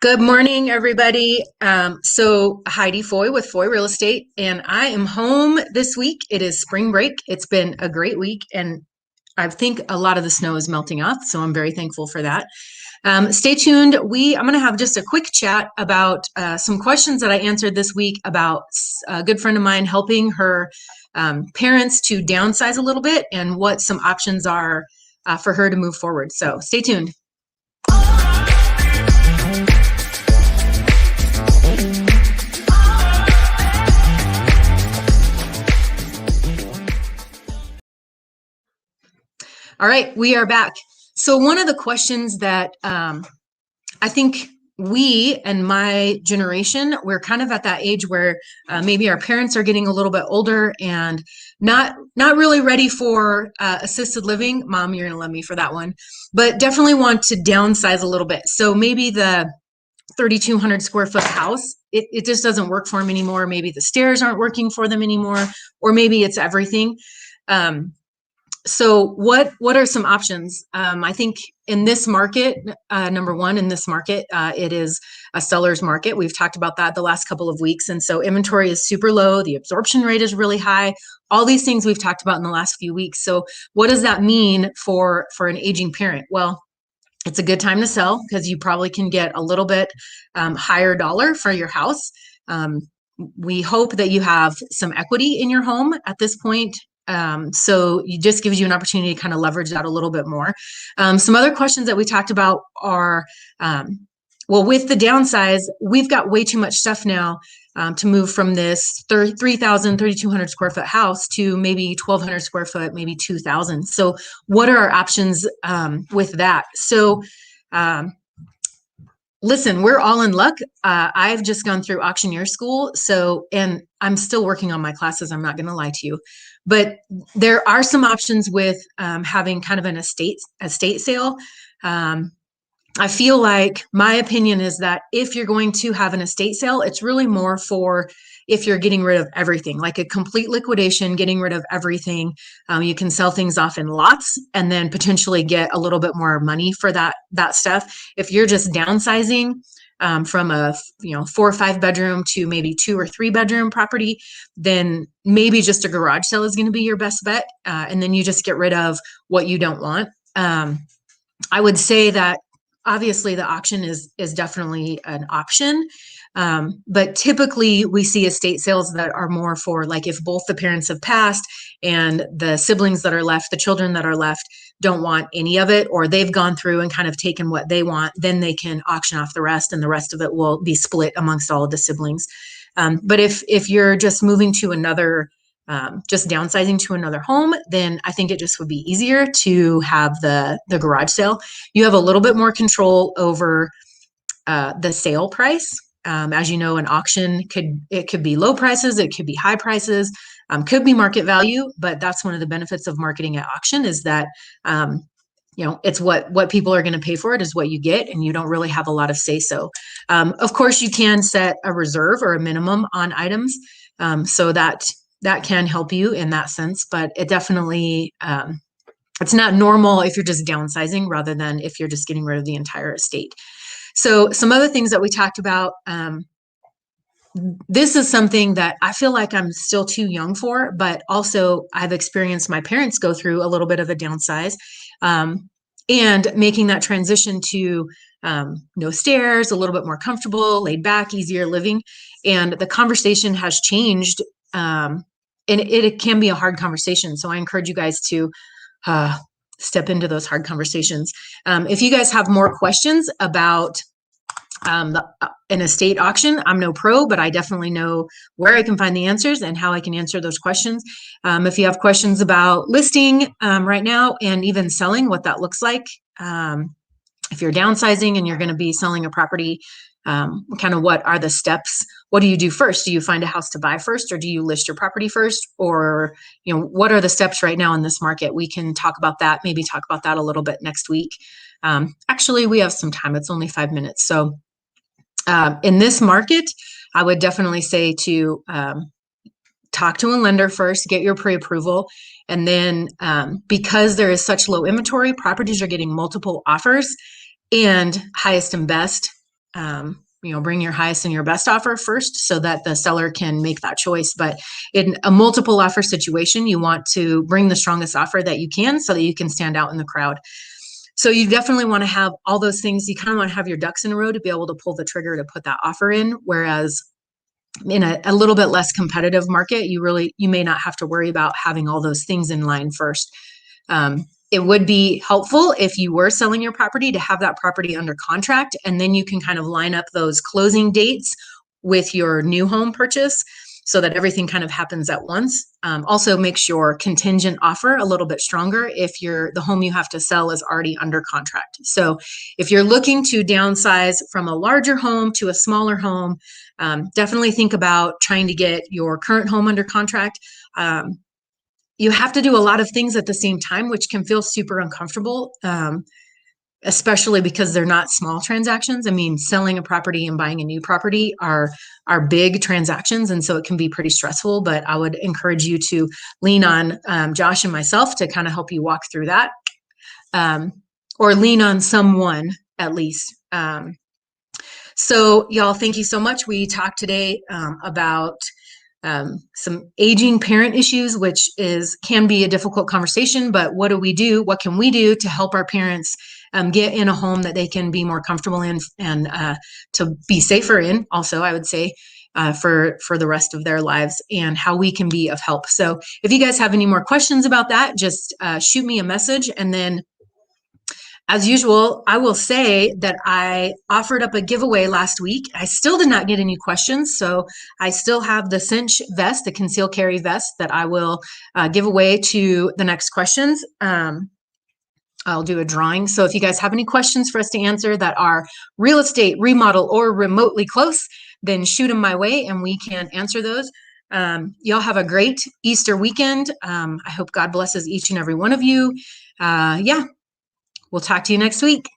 Good morning, everybody. So Heidi Foy with Foy Real Estate, and I am home this week. It is spring break. It's been a great week, and I think a lot of the snow is melting off, so I'm very thankful for that. Stay tuned. I'm going to have just a quick chat about some questions that I answered this week about a good friend of mine helping her parents to downsize a little bit and what some options are for her to move forward. So stay tuned. All right, we are back. So one of the questions that I think we and my generation, we're kind of at that age where maybe our parents are getting a little bit older and not really ready for assisted living. Mom, you're gonna love me for that one, but definitely want to downsize a little bit. So maybe the 3,200 square foot house, it just doesn't work for them anymore. Maybe the stairs aren't working for them anymore, or maybe it's everything. So what are some options? I think in this market, number one, in this market, it is a seller's market. We've talked about that the last couple of weeks. And so inventory is super low. The absorption rate is really high. All these things we've talked about in the last few weeks. So what does that mean for an aging parent? Well, it's a good time to sell because you probably can get a little bit higher dollar for your house. We hope that you have some equity in your home at this point. So it just gives you an opportunity to kind of leverage that a little bit more. Some other questions that we talked about are, well, with the downsize, we've got way too much stuff now to move from this 3,200 square foot house to maybe 1,200 square foot, maybe 2,000. So what are our options with that? So listen, we're all in luck. I've just gone through auctioneer school. And I'm still working on my classes. I'm not going to lie to you, but there are some options with having kind of an estate sale. I feel like my opinion is that if you're going to have an estate sale, it's really more for if you're getting rid of everything, like a complete liquidation, getting rid of everything. You can sell things off in lots and then potentially get a little bit more money for that stuff. If you're just downsizing from a 4 or 5 bedroom to maybe 2 or 3 bedroom property, then maybe just a garage sale is going to be your best bet. And then you just get rid of what you don't want. I would say that obviously the auction is definitely an option. But typically we see estate sales that are more for like if both the parents have passed and the siblings that are left, the children that are left don't want any of it, or they've gone through and kind of taken what they want, then they can auction off the rest and the rest of it will be split amongst all of the siblings. But if you're just moving to another just downsizing to another home, then I think it just would be easier to have the garage sale. You have a little bit more control over the sale price. As you know, an auction could be low prices, it could be high prices, could be market value, but that's one of the benefits of marketing at auction is that it's what people are going to pay for it is what you get, and you don't really have a lot of say so. Of course, you can set a reserve or a minimum on items, so that can help you in that sense, but it definitely, it's not normal if you're just downsizing rather than if you're just getting rid of the entire estate. So some other things that we talked about, this is something that I feel like I'm still too young for, but also I've experienced my parents go through a little bit of a downsize, and making that transition to no stairs, a little bit more comfortable, laid back, easier living. And the conversation has changed. And it can be a hard conversation. So I encourage you guys to step into those hard conversations. If you guys have more questions about an estate auction, I'm no pro, but I definitely know where I can find the answers and how I can answer those questions. If you have questions about listing right now and even selling, what that looks like, if you're downsizing and you're going to be selling a property, kind of what are the steps? What do you do first? Do you find a house to buy first, or do you list your property first? Or, what are the steps right now in this market? We can talk about that, maybe talk about that a little bit next week. Actually, we have some time. It's only 5 minutes. So in this market, I would definitely say to talk to a lender first, get your pre-approval. And then because there is such low inventory, properties are getting multiple offers and highest and best bring your highest and your best offer first so that the seller can make that choice. But in a multiple offer situation, you want to bring the strongest offer that you can so that you can stand out in the crowd. So you definitely want to have all those things. You kind of want to have your ducks in a row to be able to pull the trigger to put that offer in. Whereas in a little bit less competitive market, you may not have to worry about having all those things in line first. It would be helpful if you were selling your property to have that property under contract, and then you can kind of line up those closing dates with your new home purchase so that everything kind of happens at once. Also makes your contingent offer a little bit stronger if the home you have to sell is already under contract. So if you're looking to downsize from a larger home to a smaller home, definitely think about trying to get your current home under contract. You have to do a lot of things at the same time, which can feel super uncomfortable, especially because they're not small transactions. I mean, selling a property and buying a new property are big transactions, and so it can be pretty stressful. But I would encourage you to lean on Josh and myself to kind of help you walk through that, or lean on someone at least. So y'all, thank you so much. We talked today about some aging parent issues, which can be a difficult conversation, but what do we do? What can we do to help our parents get in a home that they can be more comfortable in and to be safer in also, I would say, for the rest of their lives, and how we can be of help. So if you guys have any more questions about that, just shoot me a message. And then as usual, I will say that I offered up a giveaway last week. I still did not get any questions, so I still have the cinch vest, the conceal carry vest, that I will give away to the next questions. I'll do a drawing. So if you guys have any questions for us to answer that are real estate, remodel, or remotely close, then shoot them my way and we can answer those. Y'all have a great Easter weekend. I hope God blesses each and every one of you. Yeah. We'll talk to you next week.